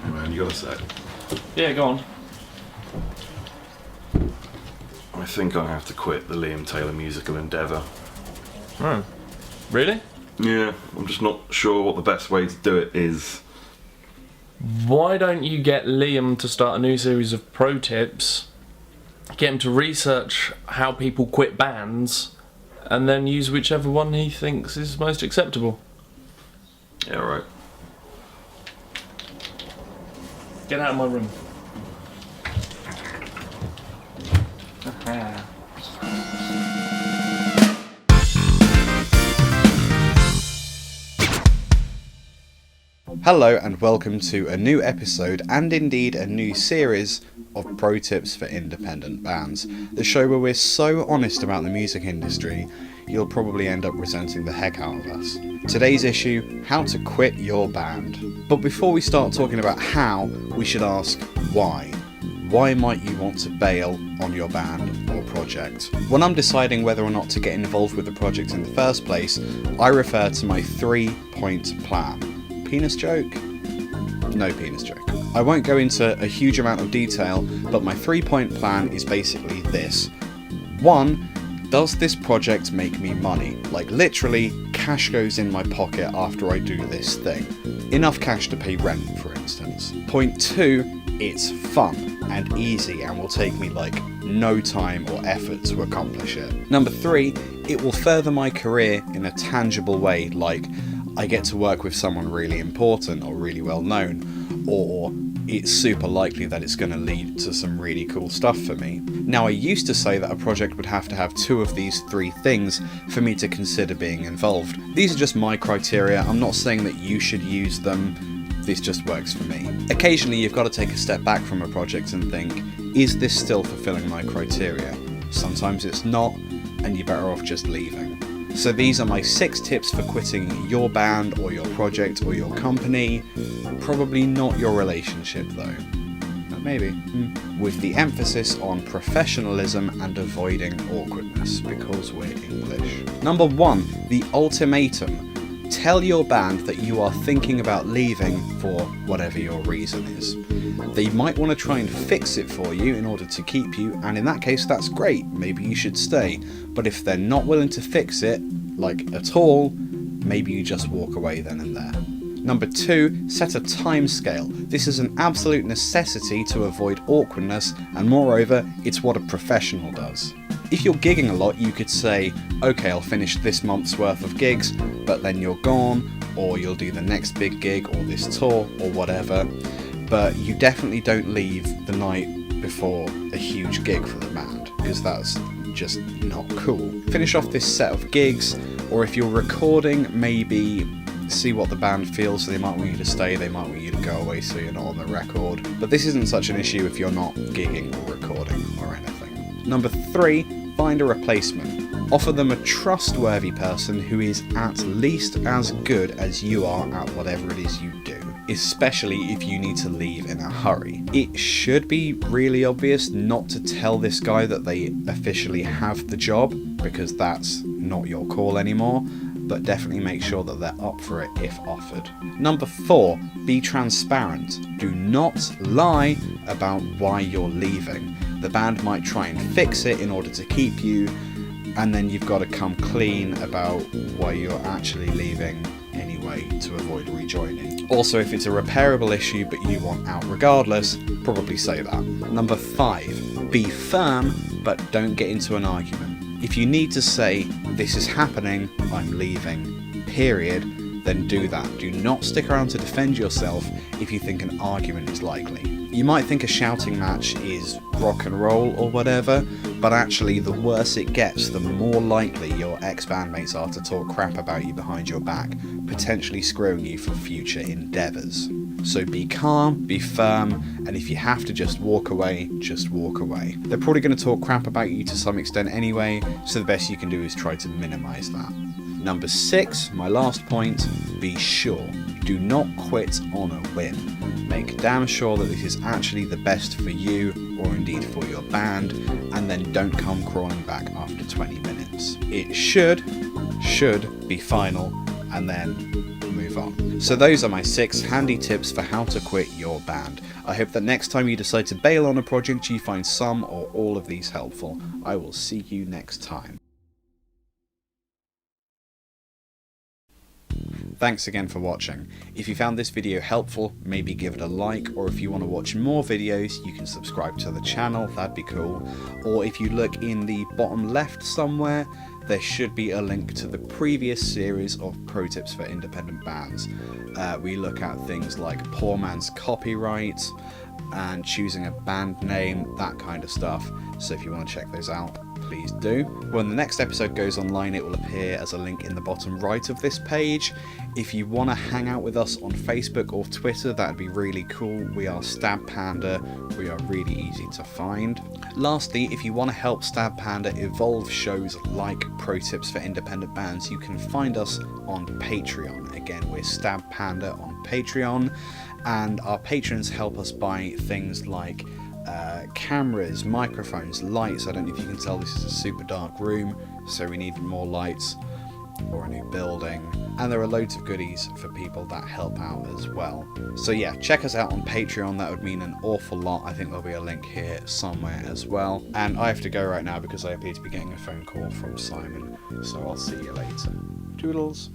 Hey man, you got a sec? Yeah, go on. I think I'm gonna have to quit the Liam Taylor musical endeavour. Oh, really? Yeah, I'm just not sure what the best way to do it is. Why don't you get Liam to start a new series of pro tips, get him to research how people quit bands, and then use whichever one he thinks is most acceptable? Yeah, right. Get out of my room. Hello and welcome to a new episode and indeed a new series of pro tips for independent bands. The show where we're so honest about the music industry, you'll probably end up resenting the heck out of us. Today's issue, how to quit your band. But before we start talking about how, we should ask why. Why might you want to bail on your band or project? When I'm deciding whether or not to get involved with the project in the first place, I refer to my 3-point plan. Penis joke? No penis joke. I won't go into a huge amount of detail, but my 3-point plan is basically this. 1. Does this project make me money? Like literally, cash goes in my pocket after I do this thing. Enough cash to pay rent, for instance. Point 2, it's fun and easy and will take me like no time or effort to accomplish it. Number 3, it will further my career in a tangible way, like I get to work with someone really important or really well known, or it's super likely that it's going to lead to some really cool stuff for me. Now, I used to say that a project would have to have 2 of these 3 things for me to consider being involved. These are just my criteria. I'm not saying that you should use them. This just works for me. Occasionally, you've got to take a step back from a project and think, is this still fulfilling my criteria? Sometimes it's not, and you're better off just leaving. So these are my 6 tips for quitting your band or your project or your company. Probably not your relationship though. But maybe. With the emphasis on professionalism and avoiding awkwardness, because we're English. Number 1, the ultimatum. Tell your band that you are thinking about leaving for whatever your reason is. They might want to try and fix it for you in order to keep you, and in that case that's great, maybe you should stay. But if they're not willing to fix it, like at all, maybe you just walk away then and there. Number 2, set a timescale. This is an absolute necessity to avoid awkwardness, and moreover, it's what a professional does. If you're gigging a lot, you could say, okay, I'll finish this month's worth of gigs, but then you're gone, or you'll do the next big gig, or this tour, or whatever. But you definitely don't leave the night before a huge gig for the band, because that's just not cool. Finish off this set of gigs, or if you're recording, maybe see what the band feels. So they might want you to stay, they might want you to go away so you're not on the record. But this isn't such an issue if you're not gigging or recording or anything. Number 3, find a replacement. Offer them a trustworthy person who is at least as good as you are at whatever it is you do, especially if you need to leave in a hurry. It should be really obvious not to tell this guy that they officially have the job, because that's not your call anymore, but definitely make sure that they're up for it if offered. Number 4, be transparent. Do not lie about why you're leaving. The band might try and fix it in order to keep you, and then you've got to come clean about why you're actually leaving anyway to avoid rejoining. Also, if it's a repairable issue but you want out regardless, probably say that. Number 5, be firm but don't get into an argument. If you need to say, this is happening, I'm leaving, period, then do that. Do not stick around to defend yourself if you think an argument is likely. You might think a shouting match is rock and roll or whatever, but actually the worse it gets, the more likely your ex-bandmates are to talk crap about you behind your back, potentially screwing you for future endeavours. So be calm, be firm, and if you have to just walk away, just walk away. They're probably going to talk crap about you to some extent anyway, so the best you can do is try to minimise that. Number 6, my last point, be sure. Do not quit on a whim. Make damn sure that this is actually the best for you, or indeed for your band, and then don't come crawling back after 20 minutes. It should be final, and then move on. So those are my 6 handy tips for how to quit your band. I hope that next time you decide to bail on a project you find some or all of these helpful. I will see you next time. Thanks again for watching. If you found this video helpful, maybe give it a like, or if you want to watch more videos, you can subscribe to the channel, that'd be cool. Or if you look in the bottom left somewhere, there should be a link to the previous series of pro tips for independent bands. We look at things like poor man's copyright and choosing a band name, that kind of stuff. So if you want to check those out, please do. When the next episode goes online, it will appear as a link in the bottom right of this page. If you want to hang out with us on Facebook or Twitter, that'd be really cool. We are Stabbed Panda. We are really easy to find. Lastly, if you want to help Stabbed Panda evolve shows like Pro Tips for Independent Bands, you can find us on Patreon. Again, we're Stabbed Panda on Patreon, and our patrons help us buy things like cameras, microphones, lights. I don't know if you can tell, this is a super dark room, so we need more lights, or a new building, and there are loads of goodies for people that help out as well. So yeah, check us out on Patreon, that would mean an awful lot. I think there'll be a link here somewhere as well. And I have to go right now because I appear to be getting a phone call from Simon, so I'll see you later. Toodles.